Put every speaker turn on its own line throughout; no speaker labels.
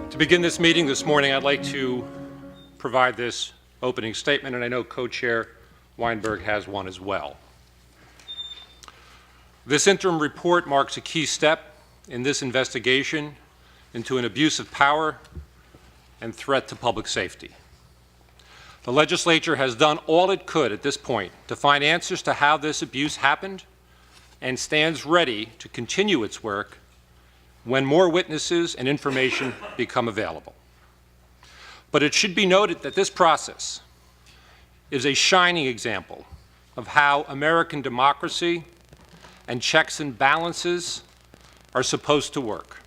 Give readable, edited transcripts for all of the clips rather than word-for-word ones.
To begin this meeting this morning, I'd like to provide this opening statement, and I know Co-Chair Weinberg has one as well. This interim report marks a key step in this investigation into an abuse of power and threat to public safety. The legislature has done all it could at this point to find answers to how this abuse happened and stands ready to continue its work when more witnesses and information become available. But it should be noted that this process is a shining example of how American democracy and checks and balances are supposed to work.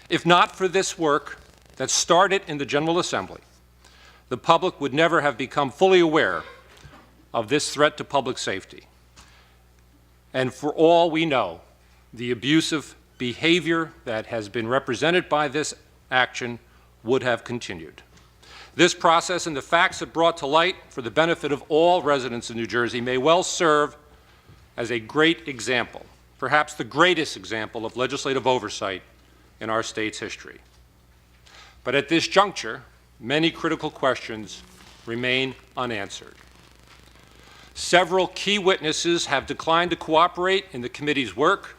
If not for this work that started in the General Assembly, the public would never have become fully aware of this threat to public safety. And for all we know, the abusive behavior that has been represented by this action would have continued. This process and the facts it brought to light for the benefit of all residents of New Jersey may well serve as a great example, perhaps the greatest example of legislative oversight in our state's history. But at this juncture, many critical questions remain unanswered. Several key witnesses have declined to cooperate in the committee's work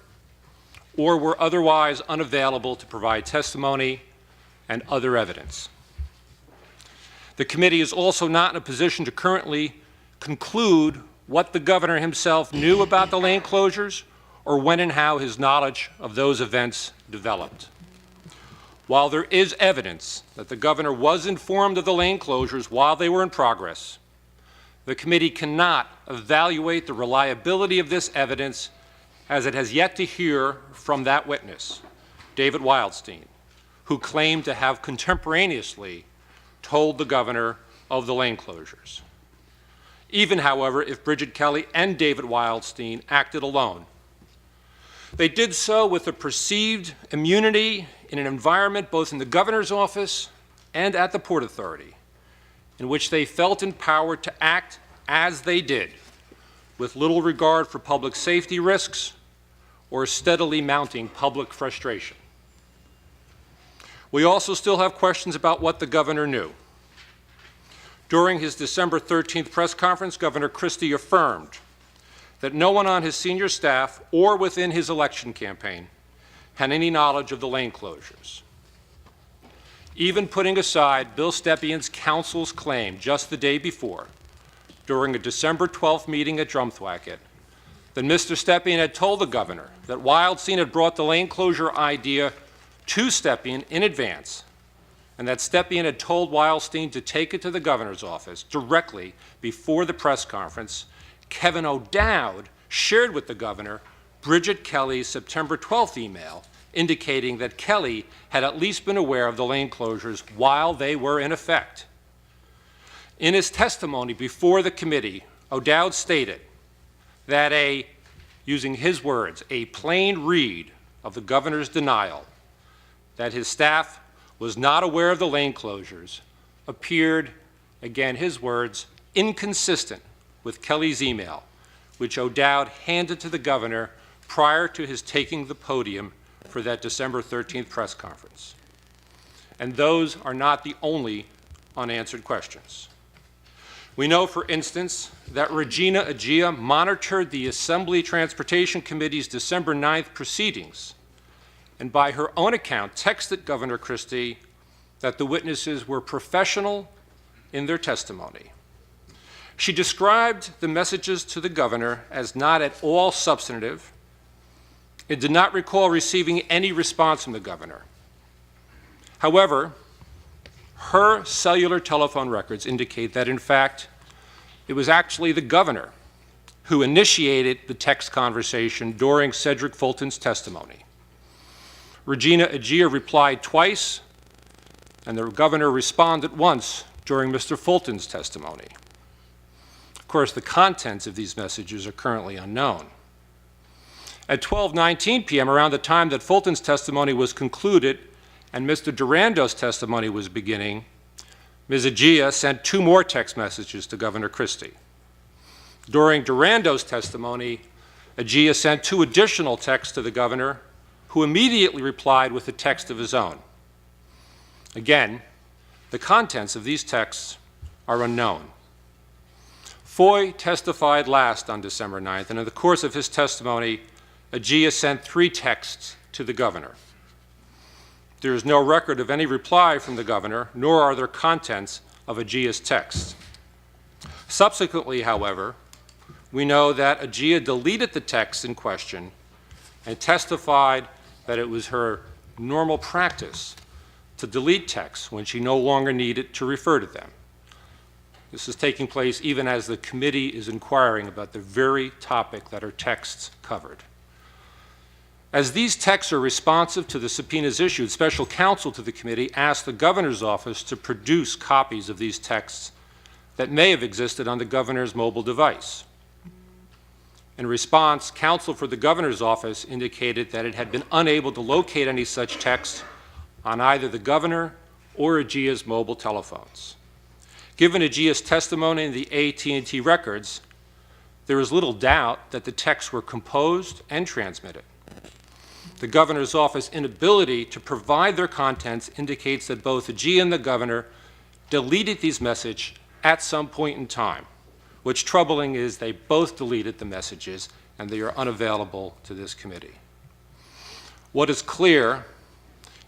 or were otherwise unavailable to provide testimony and other evidence. The committee is also not in a position to currently conclude what the governor himself knew about the lane closures or when and how his knowledge of those events developed. While there is evidence that the governor was informed of the lane closures while they were in progress, the committee cannot evaluate the reliability of this evidence as it has yet to hear from that witness, David Wildstein, who claimed to have contemporaneously told the governor of the lane closures. Even, however, if Bridget Kelly and David Wildstein acted alone. They did so with a perceived immunity in an environment both in the governor's office and at the Port Authority, in which they felt empowered to act as they did, with little regard for public safety risks or steadily mounting public frustration. We also still have questions about what the governor knew. During his December 13th press conference, Governor Christie affirmed that no one on his senior staff or within his election campaign had any knowledge of the lane closures. Even putting aside Bill Stepien's counsel's claim just the day before, during a December 12th meeting at Drumthwacket, that Mr. Stepien had told the governor that Wildstein had brought the lane closure idea to Stepien in advance, and that Stepien had told Wildstein to take it to the governor's office directly before the press conference. Kevin O'Dowd shared with the governor Bridget Kelly's September 12th email indicating that Kelly had at least been aware of the lane closures while they were in effect. In his testimony before the committee, O'Dowd stated that using his words, a plain read of the governor's denial that his staff was not aware of the lane closures appeared, again his words, inconsistent with Kelly's email, which O'Dowd handed to the governor prior to his taking the podium for that December 13th press conference. And those are not the only unanswered questions. We know, for instance, that Regina Agia monitored the Assembly Transportation Committee's December 9th proceedings and by her own account texted Governor Christie that the witnesses were professional in their testimony. She described the messages to the governor as not at all substantive and did not recall receiving any response from the governor. However, her cellular telephone records indicate that, in fact, it was actually the governor who initiated the text conversation during Cedric Fulton's testimony. Regina Agia replied twice, and the governor responded once during Mr. Fulton's testimony. Of course, the contents of these messages are currently unknown. At 12:19 p.m., around the time that Fulton's testimony was concluded and Mr. Durando's testimony was beginning, Ms. Agia sent 2 more text messages to Governor Christie. During Durando's testimony, Agia sent 2 additional texts to the governor, who immediately replied with a text of his own. Again, the contents of these texts are unknown. Foy testified last on December 9th, and in the course of his testimony, Agia sent 3 texts to the governor. There is no record of any reply from the governor, nor are there contents of Agia's texts. Subsequently, however, we know that Agia deleted the texts in question and testified that it was her normal practice to delete texts when she no longer needed to refer to them. This is taking place even as the committee is inquiring about the very topic that her texts covered. As these texts are responsive to the subpoenas issued, special counsel to the committee asked the governor's office to produce copies of these texts that may have existed on the governor's mobile device. In response, counsel for the governor's office indicated that it had been unable to locate any such texts on either the governor or Agia's mobile telephones. Given Agia's testimony in the AT&T records, there is little doubt that the texts were composed and transmitted. The governor's office inability to provide their contents indicates that both Agia and the governor deleted these messages at some point in time. What's troubling is they both deleted the messages and they are unavailable to this committee. What is clear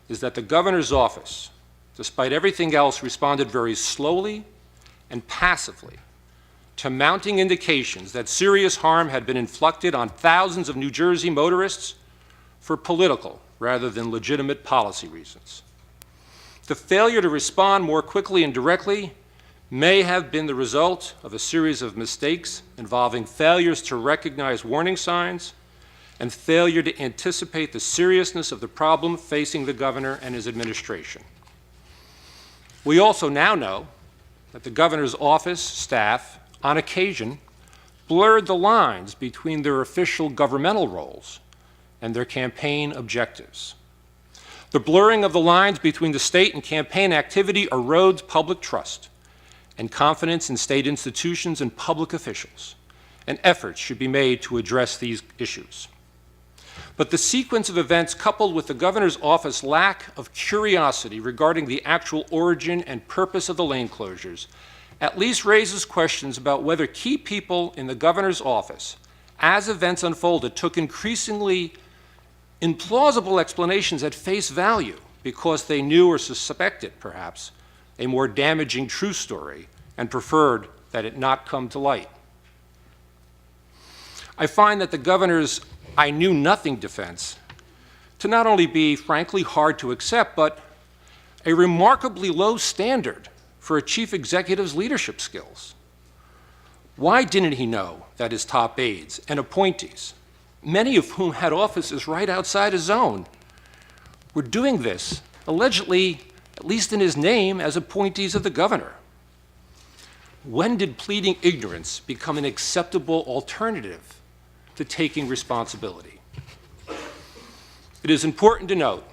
is that the governor's office, despite everything else, responded very slowly and passively to mounting indications that serious harm had been inflicted on thousands of New Jersey motorists for political rather than legitimate policy reasons. The failure to respond more quickly and directly may have been the result of a series of mistakes involving failures to recognize warning signs and failure to anticipate the seriousness of the problem facing the governor and his administration. We also now know that the governor's office staff, on occasion, blurred the lines between their official governmental roles and their campaign objectives. The blurring of the lines between the state and campaign activity erodes public trust and confidence in state institutions and public officials, and efforts should be made to address these issues. But the sequence of events, coupled with the governor's office lack of curiosity regarding the actual origin and purpose of the lane closures, at least raises questions about whether key people in the governor's office, as events unfolded, took increasingly implausible explanations at face value because they knew or suspected, perhaps, a more damaging true story and preferred that it not come to light. I find that the governor's "I knew nothing" defense to not only be frankly hard to accept, but a remarkably low standard for a chief executive's leadership skills. Why didn't he know that his top aides and appointees, many of whom had offices right outside his own, were doing this, allegedly, at least in his name, as appointees of the governor? When did pleading ignorance become an acceptable alternative to taking responsibility? It is important to note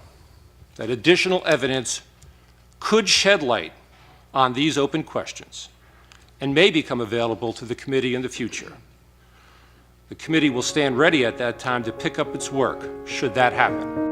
that additional evidence could shed light on these open questions and may become available to the committee in the future. The committee will stand ready at that time to pick up its work, should that happen.